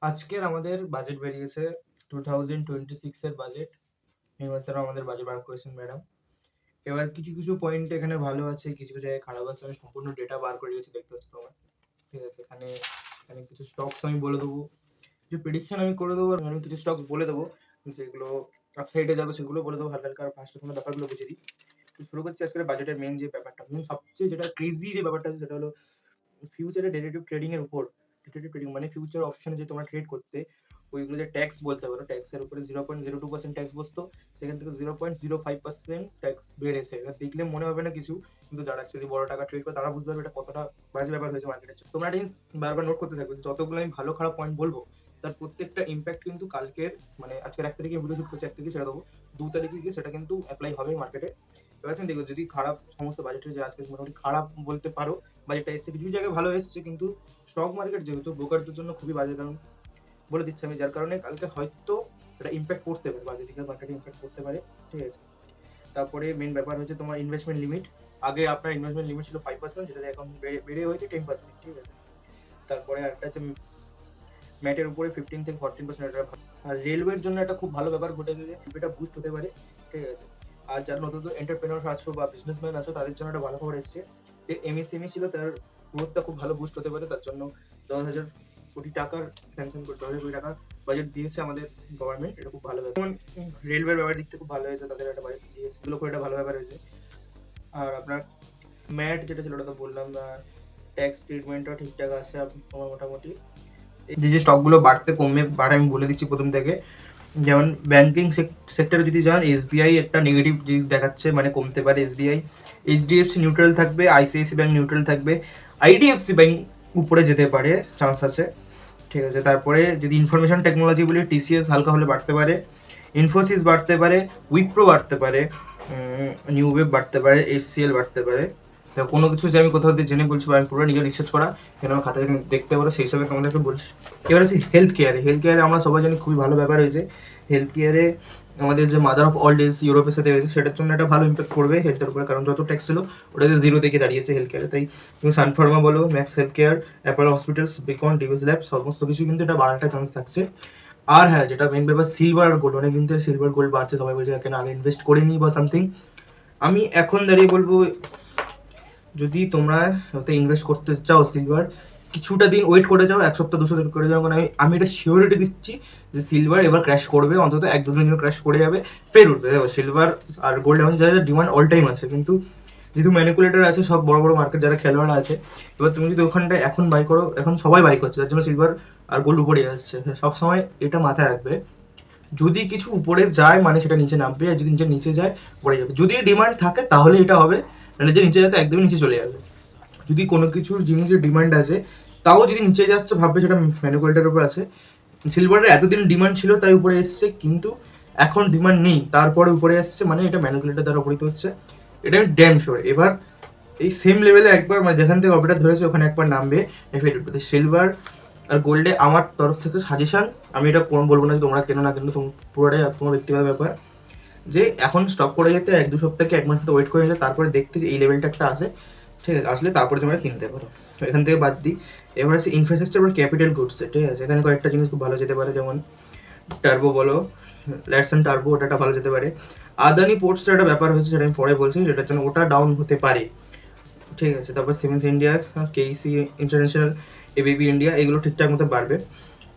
আজকের আমাদের বাজেট বেরিয়েছে 2026 এর বাজেট। নির্মাতারা আমাদের বাজেট বার করেছেন ম্যাডাম। এবার কিছু কিছু পয়েন্ট এখানে ভালো আছে, কিছু কিছু জায়গায় খারাপ আছে। আমি সম্পূর্ণ ডেটা বার করে রেখেছি, দেখতে পাচ্ছ তোমরা। ঠিক আছে, এখানে এখানে কিছু স্টকস আমি বলে দেবো, যে প্রেডিকশন আমি করে দেবো। আর আমি কিছু স্টক বলে দেবো যেগুলো আপসাইডে যাবে, সেগুলো বলে দেবো হালকা হালকা। ফার্স্টে তোমরা ব্যাপারগুলো বুঝে দিই। তো শুরু করছি আজকের বাজেটের মেন যে ব্যাপারটা, মেন সবচেয়ে যেটা ক্রেজি যে ব্যাপারটা আছে, সেটা হলো ফিউচারে ডেরিভেটিভ ট্রেডিং এর উপর। ডেরিভেটিভ ট্রেডিং মানে ফিউচার অপশনে যে তোমরা ট্রেড করতে, ওইগুলো যে ট্যাক্স বলতে পারো, ট্যাক্সের উপরে 0.02% ট্যাক্স বসতো, সেখান থেকে 0.05% ট্যাক্স বেড়েছে। এটা দেখলে মনে হবে না কিছু, কিন্তু যারা অ্যাকচুয়ালি বড় টাকা ট্রেড করে তারা বুঝতে পারবে এটা কতটা বাজে ব্যাপার হয়েছে মার্কেটে। তোমরা একটা জিনিস বারবার নোট করতে থাকবে, যতগুলো আমি ভালো খারাপ পয়েন্ট বলবো, তার প্রত্যেকটা ইম্প্যাক্ট কিন্তু কালকের, মানে আজকের 1 তারিখে ভিডিও শুট করছি, 1 তারিখে ছেড়ে দেবো, 2 তারিখে গিয়ে সেটা কিন্তু অ্যাপ্লাই হবে মার্কেটে। এবার তুমি দেখো, যদি খারাপ সমস্ত বাজেটের যে আজকে মোটামুটি খারাপ বলতে পারো বাজেটটা এসছে, কিছু জায়গায় ভালো এসছে, কিন্তু স্টক মার্কেট যেহেতু ব্রোকারদের জন্য খুবই বাজে, কারণ বলে দিচ্ছি আমি, যার কারণে কালকে হয়তো এটা ইম্প্যাক্ট করতে পারে, বাজে দিকে মার্কেটে ইম্প্যাক্ট করতে পারে। ঠিক আছে, তারপরে মেন ব্যাপার হচ্ছে তোমার ইনভেস্টমেন্ট লিমিট। আগে আপনার ইনভেস্টমেন্ট লিমিট ছিল 5%, যেটা এখন বেড়ে হয়েছে 10%। ঠিক আছে, তারপরে আরেকটা আছে ম্যাটের উপরে 15 থেকে 14%। এটা আর রেলওয়ের জন্য একটা খুব ভালো ব্যাপার ঘটেছে, যে এটা বুস্ট হতে পারে। ঠিক আছে, আর যারা নতুন এন্টারপ্রেনার আছো বা বিজনেসম্যান আছো, তাদের জন্য একটা ভালো খবর এসেছে, যে এমএসএমই ছিল, তার গ্রোথটা খুব ভালো বুস্ট হতে পারে। তার জন্য 10,000 কোটি টাকার স্যাংশন করে 10,000 কোটি টাকার বাজেট দিয়েছে আমাদের গভর্নমেন্ট। এটা খুব ভালো ব্যাপার। যেমন রেলওয়ের ব্যাপার দিক থেকে খুব ভালো হয়েছে, তাদের একটা বাজেট দিয়েছে, এগুলো করে একটা ভালো ব্যাপার হয়েছে। আর আপনার ম্যাট যেটা ছিল ওটা তো বললাম, ট্যাক্স ট্রিটমেন্টও ঠিকঠাক আছে আমার মোটামুটি। যে যে স্টকগুলো বাড়তে কমবে বাড়ে আমি বলে দিচ্ছি প্রথম থেকে। যেমন ব্যাংকিং সেক্টরে যদি যান, এসবিআই একটা নেগেটিভ দিক দেখাচ্ছে, মানে কমতে পারে এসবিআই। এইচডিএফসি নিউট্রাল থাকবে, আইসিআইসি ব্যাংক নিউট্রাল থাকবে, আইডিএফসি ব্যাংক উপরে যেতে পারে, চান্স আছে। ঠিক আছে, তারপরে যদি ইনফরমেশন টেকনোলজি বলি, টিসিএস হালকা হলে বাড়তে পারে, ইনফোসিস বাড়তে পারে, উইপ্রো বাড়তে পারে, নিউ ওয়েব বাড়তে পারে, এসসিএল বাড়তে পারে। তো কোনো কিছু যে আমি কোথাও দিয়ে জেনে বলছি বা আমি পুরো নিজে রিসার্চ করা, কেন আমার খাতা দেখতে পারো, সেই হিসাবে তোমাদেরকে বলছি। এবার আসি হেলথ কেয়ারে আমরা সবাই জানি খুবই ভালো ব্যাপার হয়েছে। হেলথ কেয়ারে আমাদের যে মাদার অফ অল ডিজ ইউরোপের সাথে হয়েছে, সেটার জন্য একটা ভালো ইম্প্যাক্ট পড়বে হেলথের উপরে, কারণ যত ট্যাক্স ছিল ওটাতে 0 থেকে দাঁড়িয়েছে হেলথ কেয়ারে। তাই তুমি সানফার্মা বলো, max health care, Apollo hospitals, beacon, Divi's lab, সমস্ত কিছু কিন্তু এটা বাড়ার একটা চান্স থাকছে। আর হ্যাঁ, যেটা মেন ব্যাপার, সিলভার আর গোল্ড, অনেক কিন্তু সিলভার গোল্ড বাড়ছে, সবাই বলছে কেন আগে ইনভেস্ট করে নিই বা সামথিং। আমি এখন দাঁড়িয়ে বলবো, যদি তোমরা ওতে ইনভেস্ট করতে চাও সিলভার, কিছুটা দিন ওয়েট করে যাও, 1 সপ্তাহ 2 সপ্তাহ করে যাও, কারণ আমি এটা শিওরিটি দিচ্ছি যে সিলভার এবার ক্র্যাশ করবে, অন্তত 1-2 দিন ক্র্যাশ করে যাবে, ফের উঠবে। দেখো সিলভার আর গোল্ড এখন যা যা ডিমান্ড অল টাইম আছে, কিন্তু যেহেতু ম্যানিকুলেটার আছে সব বড় বড় মার্কেট, যারা খেলোয়াড় আছে, এবার তুমি যদি ওখানটায় এখন বাই করো, এখন সবাই বাই করছে, যার জন্য সিলভার আর গোল্ড উপরে যাচ্ছে। সবসময় এটা মাথায় রাখবে, যদি কিছু উপরে যায় মানে সেটা নিচে নামবে, আর যদি নিচে যায় পড়ে যাবে। যদি ডিমান্ড থাকে তাহলে এটা হবে, নাহলে যে নিচে যাতে একদমই নিচে চলে যাবে। যদি কোনো কিছুর জিনিসের ডিমান্ড আছে, তাও যদি নিচে যাচ্ছে ভাববে সেটা ম্যানুকুলেটার উপর আছে। সিলভারের এতদিন ডিমান্ড ছিল তাই উপরে এসছে, কিন্তু এখন ডিমান্ড নেই তারপরে উপরে আসছে, মানে এটা ম্যানুকুলেটার দ্বারা উপরিত হচ্ছে, এটা আমি ড্যাম শিওর। এবার এই সেম লেভেলে একবার, মানে যেখান থেকে অপারেটার ধরেছে ওখানে একবার নামবে, সিলভার আর গোল্ডে আমার তরফ থেকে সাজেশন, আমি এটা কোনো বলবো না যে তোমরা কেন না, কিন্তু পুরোটাই তোমার ব্যক্তিগত ব্যাপার, যে এখন স্টপ করে যেতে 1-2 সপ্তাহ কি 1 মাস ওয়েট করে নিতে, তারপরে দেখতে যে এই লেভেলটা একটা আসে, ঠিক আছে, আসলে তারপরে তোমরা কিনতে পারো। তো এখান থেকে বাদ দিই, এবার আছে ইনফ্রাস্ট্রাকচার বা ক্যাপিটাল গুডসে। ঠিক আছে, এখানে কয়েকটা জিনিস খুব ভালো যেতে পারে, যেমন টার্বো বলো, ল্যাটসন টার্বো, ওটা ভালো যেতে পারে। আদানি পোর্টসের একটা ব্যাপার হয়েছে, সেটা আমি পরে বলছি, যেটার জন্য ওটা ডাউন হতে পারে। ঠিক আছে, তারপর siemens India, KC international, ABB India, এগুলো ঠিকঠাক মতো বাড়বে।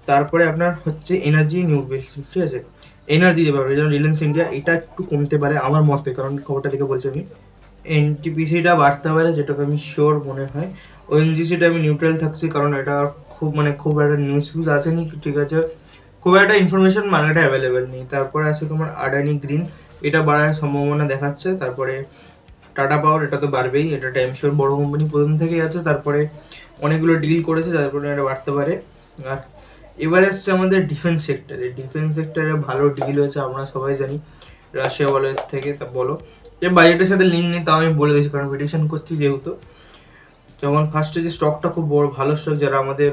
তারপরে আপনার হচ্ছে এনার্জি নিউ বিল, ঠিক আছে, এনার্জি যে ব্যাপারে, যেমন রিলায়েন্স ইন্ডিয়া, এটা একটু কমতে পারে আমার মতে, কারণ খবরটা থেকে বলছি আমি। এনটিপিসিটা বাড়তে পারে, যেটাকে আমি শিওর মনে হয়। ওএনজিসিটা আমি নিউট্রাল থাকছি, কারণ এটা খুব একটা নিউজ ফিউজ আসেনি, ঠিক আছে, খুব একটা ইনফরমেশন মার্কেটে অ্যাভেলেবেল নেই। তারপরে আছে তোমার আদানি গ্রিন, এটা বাড়ার সম্ভাবনা দেখাচ্ছে। তারপরে টাটা পাওয়ার, এটা তো বাড়বেই, এটা টাইম শিওর, বড় কোম্পানি প্রথম থেকেই আছে, তারপরে অনেকগুলো ডিল করেছে, যার কারণে এটা বাড়তে পারে। আর এবার আসছে আমাদের ডিফেন্স সেক্টরে ভালো ডিল হয়েছে, আমরা সবাই জানি, রাশিয়া বলো এর থেকে, তা বলো যে বাজেটের সাথে লিঙ্ক নেই, তাও আমি বলে দিচ্ছি, কারণ প্রেডিকশন করছি যেহেতু। যেমন ফার্স্টে যে স্টকটা খুব বড় ভালো স্টক, যারা আমাদের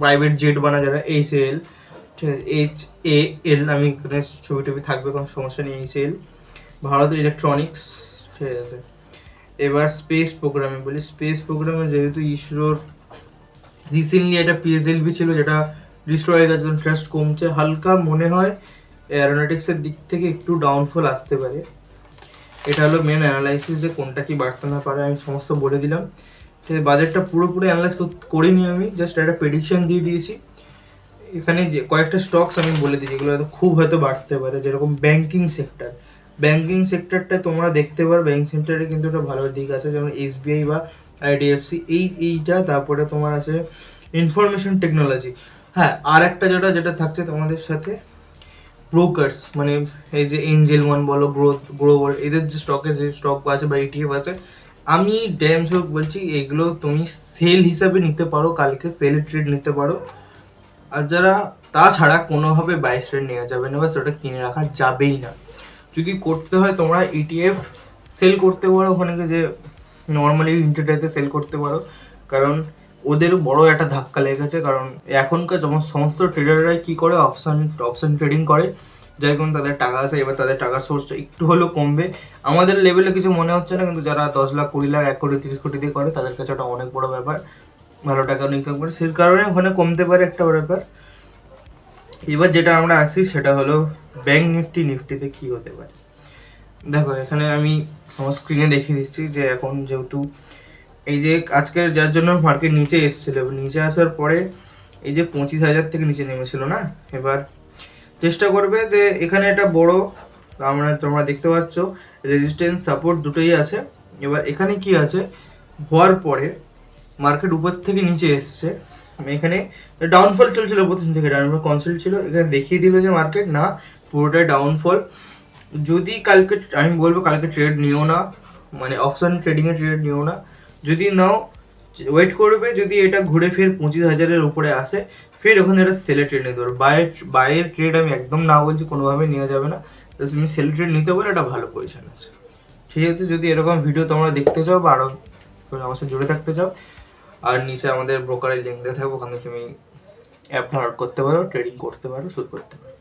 প্রাইভেট জেট বানায়, যারা এইচএএল, ঠিক আছে, HAL, আমি এখানে ছবি টবি থাকবে, কোনো সমস্যা নেই, HAL, ভারত ইলেকট্রনিক্স, ঠিক আছে। এবার স্পেস প্রোগ্রামে বলি, স্পেস প্রোগ্রামে যেহেতু ইসরোর রিসেন্টলি একটা PSLV ছিল, যেটা রিস্টোর হয়ে গেছে, ট্রাস্ট কমছে হালকা, মনে হয় অ্যারোনটিক্সের দিক থেকে একটু ডাউনফল আসতে পারে। এটা হলো মেন অ্যানালাইসিস, যে কোনটা কি বাড়তে না পারে আমি সমস্ত বলে দিলাম। ঠিক আছে, বাজেটটা পুরোপুরি অ্যানালাইজ করিনি আমি, জাস্ট একটা প্রেডিকশন দিয়ে দিয়েছি। এখানে যে কয়েকটা স্টকস আমি বলে দিই যেগুলো হয়তো খুব হয়তো বাড়তে পারে, যেরকম ব্যাংকিং সেক্টর। ব্যাংকিং সেক্টরটা তোমরা দেখতে পারো, ব্যাংক সেক্টরে কিন্তু একটা ভালো দিক আছে, যেমন এসবিআই বা আইডিএফসি, এইটা। তারপরে তোমার আছে ইনফরমেশন টেকনোলজি। হ্যাঁ, আর একটা যেটা থাকছে তোমাদের সাথে, ব্রোকার্স, মানে এই যে এঞ্জেল ওয়ান বলো, গ্রোভার, এদের যে স্টক আছে বা ইটিএফ আছে, আমি ড্যাম শোক বলছি এগুলো তুমি সেল হিসাবে নিতে পারো, কালকে সেল ট্রেড নিতে পারো। আর যারা তাছাড়া কোনোভাবে বাই ট্রেড নেওয়া যাবে না, বা সেটা কিনে রাখা যাবেই না। যদি করতে হয় তোমরা ইটিএফ সেল করতে পারো, ওখানে যে নর্মালি ইন্টারডেতে সেল করতে পারো, কারণ ওদের বড় একটা ধাক্কা লেগেছে। কারণ এখনকার যেমন সমস্ত ট্রেডাররাই কী করে, অপশন ট্রেডিং করে, যার কারণে তাদের টাকা আসে। এবার তাদের টাকার সোর্সটা একটু হলেও কমবে। আমাদের লেভেলে কিছু মনে হচ্ছে না, কিন্তু যারা 10 লাখ 20 লাখ 1 কোটি 30 কোটি দিয়ে করে, তাদের কাছে ওটা অনেক বড় ব্যাপার, ভালো টাকা ইনকাম করে, সেই কারণে ওখানে কমতে পারে একটা ব্যাপার। এবার যেটা আমরা আসি সেটা হলো ব্যাংক নিফটিতে কী হতে পারে। দেখো এখানে আমি আমার স্ক্রিনে দেখিয়ে দিচ্ছি যে এখন যেহেতু এই যে আজকের যার জন্য মার্কেট নিচে এসেছিলো, নিচে আসার পরে এই যে 25,000 থেকে নিচে নেমেছিল না, এবার চেষ্টা করবে যে এখানে একটা বড়, তোমরা দেখতে পাচ্ছ রেজিস্ট্যান্স সাপোর্ট দুটোই আছে। এবার এখানে কি আছে, হওয়ার পরে মার্কেট উপর থেকে নিচে এসছে, এখানে ডাউনফল চলছিল প্রথম থেকে, ডাউনফল কনসেপ্ট ছিল, এখানে দেখিয়ে দিল যে মার্কেট না, পুরোটাই ডাউনফল। যদি কালকে, আমি বলবো কালকে ট্রেড নিও না, মানে অপশন ট্রেডিংয়ে ট্রেড নিও না। যদি নাও ওয়েট করবে, যদি এটা ঘুরে ফের 25,000-এর উপরে আসে, ফের ওখানে একটা সেলে ট্রেড নিতে পারো। বাইয়ের ট্রেড আমি একদম না বলছি, কোনোভাবে নেওয়া যাবে না। তো তুমি সেলে ট্রেড নিতে পারো, এটা ভালো পজিশন আছে। ঠিক আছে, যদি এরকম ভিডিও তোমরা দেখতে চাও বা আরও আমার সাথে জুড়ে থাকতে চাও, আর নিচে আমাদের ব্রোকারের লিঙ্ক দেওয়া থাকবে, ওখানে তুমি অ্যাপ ডাউনলোড করতে পারো, ট্রেডিং করতে পারো, শুরু করতে পারো।